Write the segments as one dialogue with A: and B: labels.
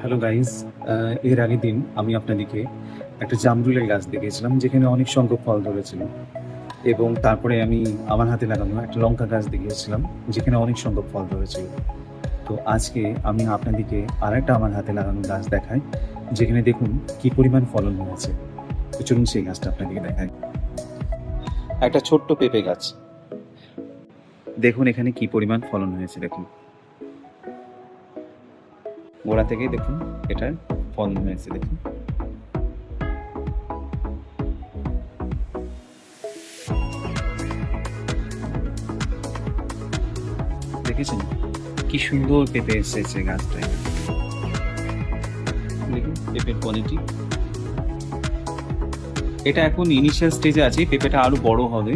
A: Hello guys, এর আগের দিন আমি আপনাদেরকে একটা জামরুলের গাছ দেখিয়েছিলাম যেখানে অনেক সংখ্যক ফল ধরেছিল, এবং তারপরে আমি আমার হাতে লাগানো একটা লঙ্কা গাছ দেখিয়েছিলাম যেখানে অনেক সংখ্যক ফল ধরেছিল। তো আজকে আমি আপনাদেরকে আরেকটা আমার হাতে লাগানো গাছ দেখাই যেখানে দেখুন কি পরিমাণ ফলন হয়েছে। তো চলুন সেই গাছটা আপনাদেরকে দেখাই। একটা ছোট্ট পেঁপে গাছ, দেখুন এখানে কি পরিমাণ ফলন হয়েছে। দেখুন গোড়া থেকেই দেখুন এটার ফলন হয়েছে। দেখুন দেখেছেন কি সুন্দর পেঁপে এসেছে গাছটায়। দেখুন পেঁপের কোয়ালিটি, এটা এখন ইনিশিয়াল স্টেজে আছে, পেঁপেটা আরো বড় হবে।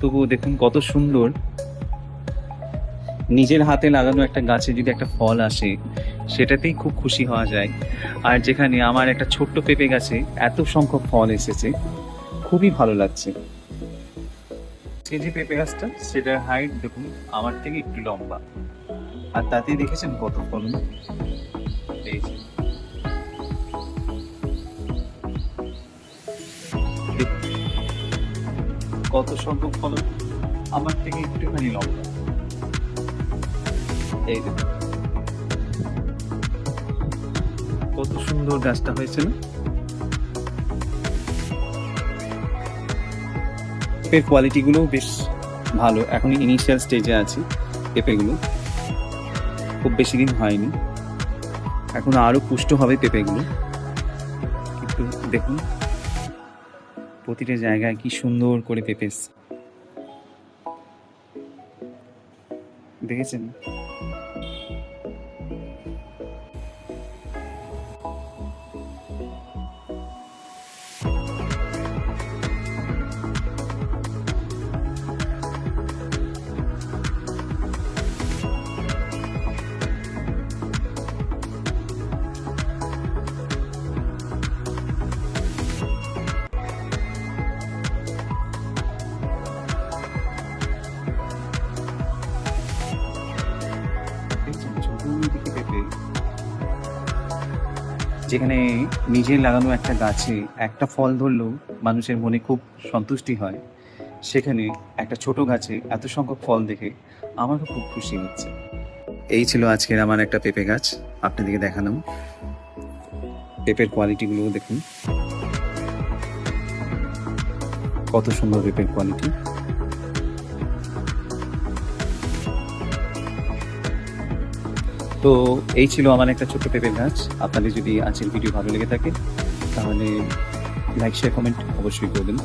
A: তবুও দেখুন কত সুন্দর। নিজের হাতে লাগানো একটা গাছে যদি একটা ফল আসে সেটাতেই খুব খুশি হওয়া যায়। আর যেখানে আমার একটা ছোট্ট পেঁপে গাছে এত সংখ্যক ফল এসেছে, খুবই ভালো লাগছে। এই যে পেঁপে গাছটা, সেটার হাইট দেখুন আমার থেকে একটু লম্বা, আর তাতেই দেখেছেন কত ফলন। এই যে কত সংখ্যক ফলন, আমার থেকে একটুখানি লম্বা। এই দেখুন কত সুন্দর গাছটা হয়েছে না। পেঁপের কোয়ালিটিগুলোও বেশ ভালো, এখন ইনিশিয়াল স্টেজে আছে পেঁপেগুলো, খুব বেশি দিন হয়নি, এখন আরো পুষ্ট হবে পেঁপেগুলো। কিন্তু দেখুন প্রতিটা জায়গায় কি সুন্দর করে পেঁপে দেখেছেন। চতুর্দিকে পেঁপে, যেখানে নিজের লাগানো একটা গাছে একটা ফল ধরলেও মানুষের মনে খুব সন্তুষ্টি হয়, সেখানে একটা ছোট গাছে এত সংখ্যক ফল দেখে আমারও খুব খুশি হচ্ছে। এই ছিল আজকের আমার একটা পেঁপে গাছ, আপনাদেরকে দেখালাম। পেঁপের কোয়ালিটিগুলো দেখুন কত সুন্দর পেঁপের কোয়ালিটি। তো এই ছিল আমার একটা ছোট্ট পেঁপের গাছ। আপনাদের যদি আজকের ভিডিও ভালো লেগে থাকে তাহলে লাইক, শেয়ার, কমেন্ট অবশ্যই করবেন।